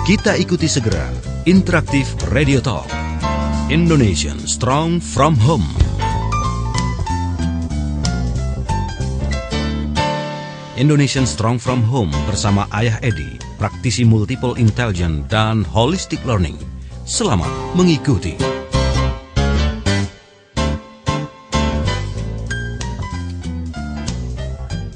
Kita ikuti segera Interaktif Radio Talk Indonesian Strong From Home. Indonesian Strong From Home bersama Ayah Edi, praktisi multiple intelligence dan holistic learning. Selamat mengikuti.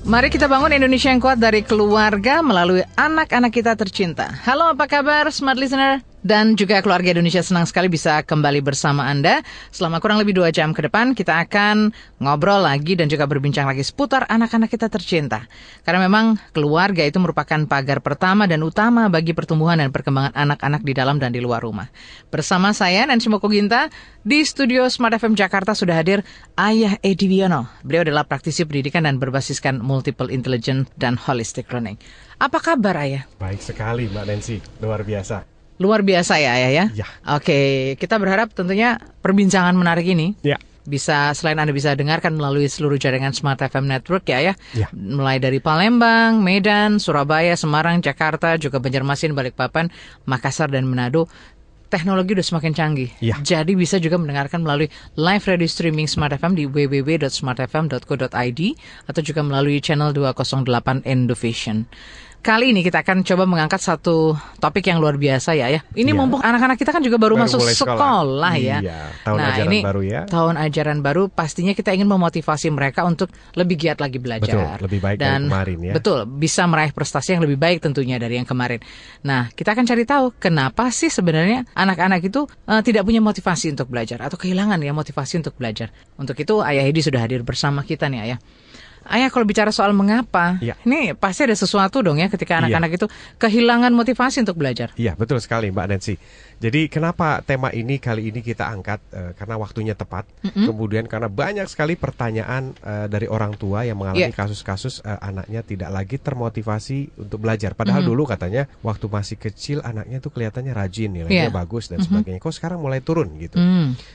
Mari kita bangun Indonesia yang kuat dari keluarga melalui anak-anak kita tercinta. Halo, apa kabar Smart Listener? Dan juga keluarga Indonesia, senang sekali bisa kembali bersama Anda. Selama kurang lebih 2 jam ke depan kita akan ngobrol lagi dan juga berbincang lagi seputar anak-anak kita tercinta. Karena memang keluarga itu merupakan pagar pertama dan utama bagi pertumbuhan dan perkembangan anak-anak di dalam dan di luar rumah. Bersama saya Nancy Mokoginta, di studio Smart FM Jakarta sudah hadir Ayah Edi Wiono. Beliau adalah praktisi pendidikan dan berbasiskan multiple intelligence dan holistic learning. Apa kabar Ayah? Baik sekali Mbak Nancy, luar biasa. Luar biasa ya Ayah ya? Ya. Oke, kita berharap tentunya perbincangan menarik ini bisa selain Anda bisa dengarkan melalui seluruh jaringan Smart FM Network ya. Mulai dari Palembang, Medan, Surabaya, Semarang, Jakarta, juga Banjarmasin, Balikpapan, Makassar, dan Manado. Teknologi udah semakin canggih. Jadi bisa juga mendengarkan melalui live radio streaming Smart FM di www.smartfm.co.id atau juga melalui channel 208 Indovision. Kali ini kita akan coba mengangkat satu topik yang luar biasa ya. Ini mumpung anak-anak kita kan juga baru masuk sekolah ya. Tahun ajaran ini baru ya. Tahun ajaran baru, pastinya kita ingin memotivasi mereka untuk lebih giat lagi belajar. Betul, lebih baik dari kemarin ya. Betul, bisa meraih prestasi yang lebih baik tentunya dari yang kemarin. Nah, kita akan cari tahu kenapa sih sebenarnya anak-anak itu tidak punya motivasi untuk belajar atau kehilangan ya motivasi untuk belajar. Untuk itu Ayah Edi sudah hadir bersama kita nih Ayah. Ayah, kalau bicara soal mengapa, ini pasti ada sesuatu dong ya ketika anak-anak itu kehilangan motivasi untuk belajar. Iya, betul sekali Mbak Nancy. Jadi kenapa tema ini kali ini kita angkat? Karena waktunya tepat. Kemudian karena banyak sekali pertanyaan dari orang tua yang mengalami kasus-kasus anaknya tidak lagi termotivasi untuk belajar. Padahal dulu katanya waktu masih kecil anaknya tuh kelihatannya rajin, nilainya bagus dan sebagainya. Kok sekarang mulai turun gitu.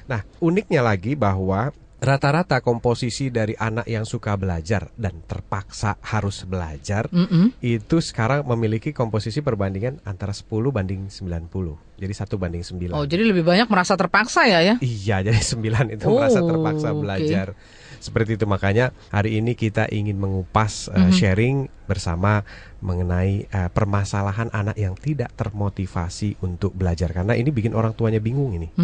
Nah, uniknya lagi bahwa rata-rata komposisi dari anak yang suka belajar dan terpaksa harus belajar itu sekarang memiliki komposisi perbandingan antara 10 banding 90. Jadi 1:9. Oh, jadi lebih banyak merasa terpaksa ya? Iya, jadi 9 itu merasa terpaksa belajar. Seperti itu, makanya hari ini kita ingin mengupas sharing bersama mengenai permasalahan anak yang tidak termotivasi untuk belajar. Karena ini bikin orang tuanya bingung ini.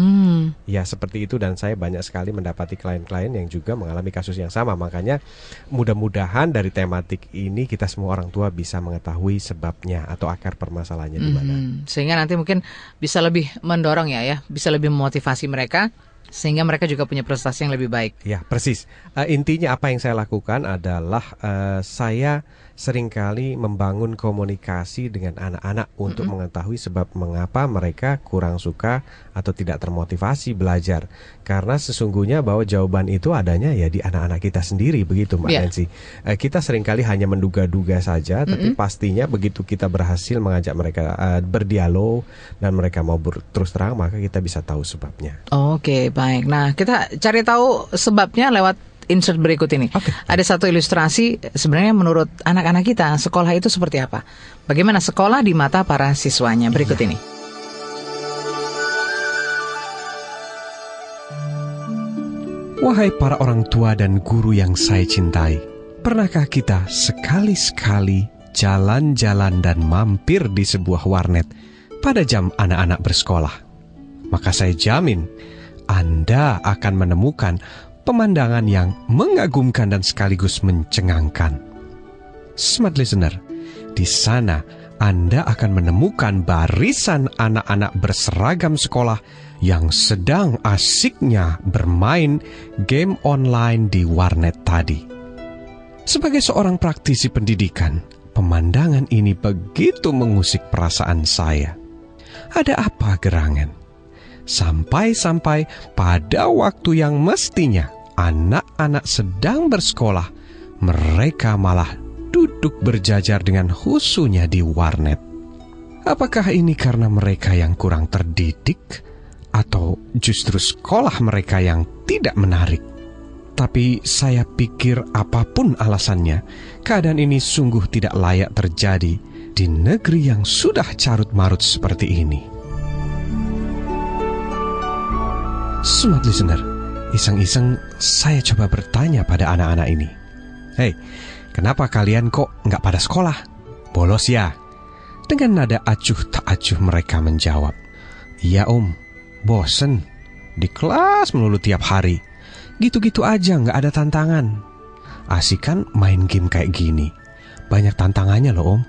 Ya, seperti itu, dan saya banyak sekali mendapati klien-klien yang juga mengalami kasus yang sama. Makanya mudah-mudahan dari tematik ini kita semua orang tua bisa mengetahui sebabnya atau akar permasalahannya di mana. Sehingga nanti mungkin bisa lebih mendorong ya, bisa lebih memotivasi mereka sehingga mereka juga punya prestasi yang lebih baik. Ya, persis. Intinya apa yang saya lakukan adalah saya seringkali membangun komunikasi dengan anak-anak untuk mengetahui sebab mengapa mereka kurang suka atau tidak termotivasi belajar. Karena sesungguhnya bahwa jawaban itu adanya ya di anak-anak kita sendiri, begitu Mbak Nancy. Kita seringkali hanya menduga-duga saja, tapi pastinya begitu kita berhasil mengajak mereka berdialog dan mereka mau terus terang, maka kita bisa tahu sebabnya. Oke, baik. Nah, kita cari tahu sebabnya lewat insert berikut ini. Ada satu ilustrasi sebenarnya menurut anak-anak kita sekolah itu seperti apa? Bagaimana sekolah di mata para siswanya? Berikut ini. Wahai para orang tua dan guru yang saya cintai, pernahkah kita sekali-sekali jalan-jalan dan mampir di sebuah warnet pada jam anak-anak bersekolah? Maka saya jamin Anda akan menemukan pemandangan yang mengagumkan dan sekaligus mencengangkan. Smart Listener, di sana Anda akan menemukan barisan anak-anak berseragam sekolah yang sedang asiknya bermain game online di warnet tadi. Sebagai seorang praktisi pendidikan, pemandangan ini begitu mengusik perasaan saya. Ada apa gerangan? Sampai-sampai pada waktu yang mestinya anak-anak sedang bersekolah, mereka malah duduk berjajar dengan husunya di warnet. Apakah ini karena mereka yang kurang terdidik? Atau justru sekolah mereka yang tidak menarik? Tapi saya pikir apapun alasannya, keadaan ini sungguh tidak layak terjadi di negeri yang sudah carut-marut seperti ini. Smart listener, iseng-iseng saya coba bertanya pada anak-anak ini. Hei, kenapa kalian kok nggak pada sekolah? Bolos ya? Dengan nada acuh tak acuh mereka menjawab, iya om, bosen. Di kelas melulu tiap hari. Gitu-gitu aja nggak ada tantangan. Asik kan main game kayak gini. Banyak tantangannya loh om.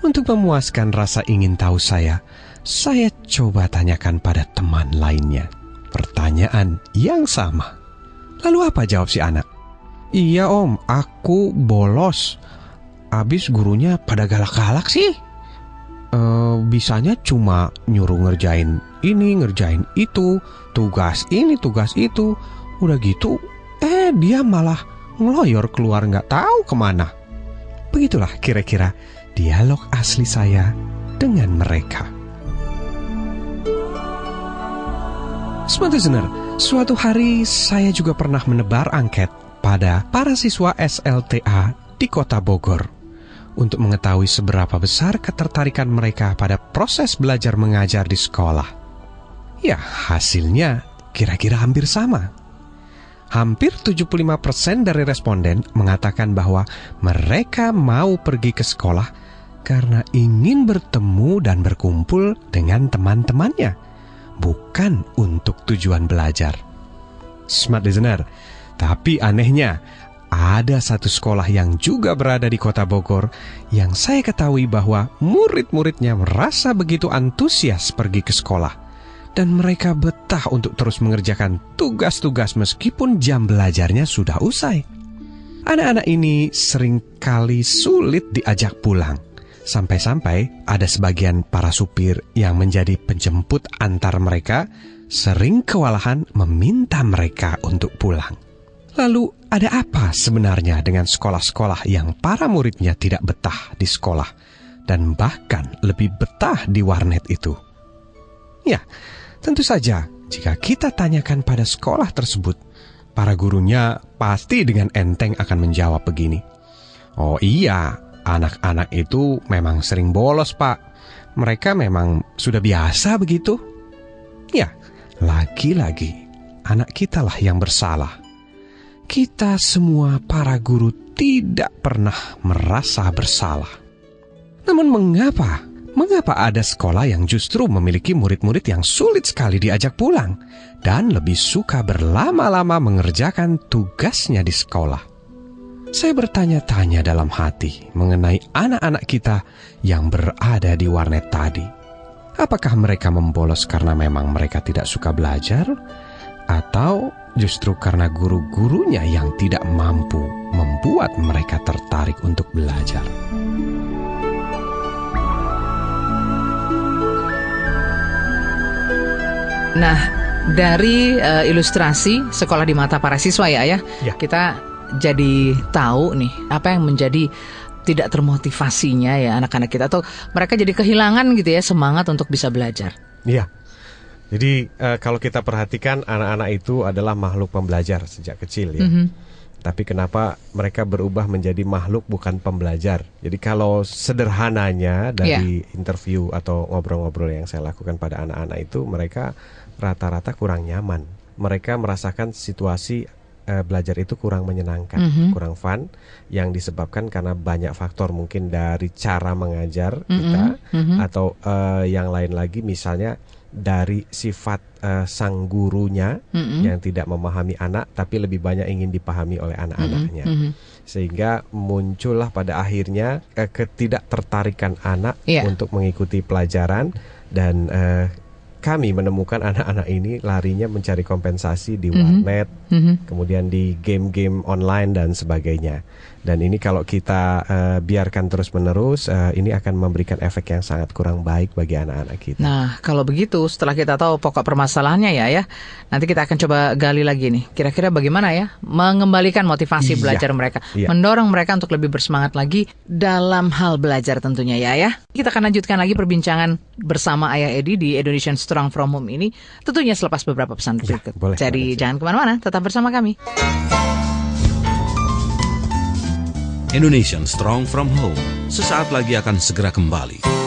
Untuk memuaskan rasa ingin tahu saya coba tanyakan pada teman lainnya pertanyaan yang sama. Lalu apa jawab si anak? Iya om, aku bolos. Abis gurunya pada galak-galak sih. Bisanya cuma nyuruh ngerjain ini, ngerjain itu, tugas ini, tugas itu. Udah gitu, dia malah ngeloyor keluar nggak tahu kemana. Begitulah kira-kira dialog asli saya dengan mereka. Smart listener, suatu hari saya juga pernah menebar angket pada para siswa SLTA di Kota Bogor untuk mengetahui seberapa besar ketertarikan mereka pada proses belajar mengajar di sekolah. Ya, hasilnya kira-kira hampir sama. Hampir 75% dari responden mengatakan bahwa mereka mau pergi ke sekolah karena ingin bertemu dan berkumpul dengan teman-temannya, bukan untuk tujuan belajar. Smart listener, tapi anehnya, ada satu sekolah yang juga berada di Kota Bogor yang saya ketahui bahwa murid-muridnya merasa begitu antusias pergi ke sekolah. Dan mereka betah untuk terus mengerjakan tugas-tugas meskipun jam belajarnya sudah usai. Anak-anak ini seringkali sulit diajak pulang. Sampai-sampai ada sebagian para supir yang menjadi penjemput antar mereka sering kewalahan meminta mereka untuk pulang. Lalu ada apa sebenarnya dengan sekolah-sekolah yang para muridnya tidak betah di sekolah dan bahkan lebih betah di warnet itu? Ya, tentu saja jika kita tanyakan pada sekolah tersebut, para gurunya pasti dengan enteng akan menjawab begini. Oh iya, anak-anak itu memang sering bolos pak. Mereka memang sudah biasa begitu. Ya, lagi-lagi anak kitalah yang bersalah. Kita semua para guru tidak pernah merasa bersalah. Namun mengapa ada sekolah yang justru memiliki murid-murid yang sulit sekali diajak pulang dan lebih suka berlama-lama mengerjakan tugasnya di sekolah? Saya bertanya-tanya dalam hati mengenai anak-anak kita yang berada di warnet tadi. Apakah mereka membolos karena memang mereka tidak suka belajar? Atau justru karena guru-gurunya yang tidak mampu membuat mereka tertarik untuk belajar? Nah, dari ilustrasi sekolah di mata para siswa ya, kita jadi tahu nih apa yang menjadi tidak termotivasinya ya anak-anak kita, atau mereka jadi kehilangan gitu ya semangat untuk bisa belajar. Iya. Jadi kalau kita perhatikan anak-anak itu adalah makhluk pembelajar sejak kecil ya. Tapi kenapa mereka berubah menjadi makhluk bukan pembelajar? Jadi kalau sederhananya dari interview atau ngobrol-ngobrol yang saya lakukan pada anak-anak itu, mereka rata-rata kurang nyaman. Mereka merasakan situasi belajar itu kurang menyenangkan, kurang fun, yang disebabkan karena banyak faktor, mungkin dari cara mengajar kita, atau yang lain lagi misalnya dari sifat sang gurunya yang tidak memahami anak, tapi lebih banyak ingin dipahami oleh anak-anaknya. Sehingga muncullah pada akhirnya ketidaktertarikan anak untuk mengikuti pelajaran, dan kami menemukan anak-anak ini larinya mencari kompensasi di warnet, kemudian di game-game online dan sebagainya. Dan ini kalau kita biarkan terus-menerus, ini akan memberikan efek yang sangat kurang baik bagi anak-anak kita. Nah, kalau begitu setelah kita tahu pokok permasalahannya ya, nanti kita akan coba gali lagi nih. Kira-kira bagaimana ya mengembalikan motivasi belajar mereka, mendorong mereka untuk lebih bersemangat lagi dalam hal belajar tentunya ya. Kita akan lanjutkan lagi perbincangan bersama Ayah Edi di Indonesian Strong From Home ini, tentunya selepas beberapa pesan berikut. Jadi jangan kemana-mana, tetap bersama kami. Indonesian Strong from Home sesaat lagi akan segera kembali.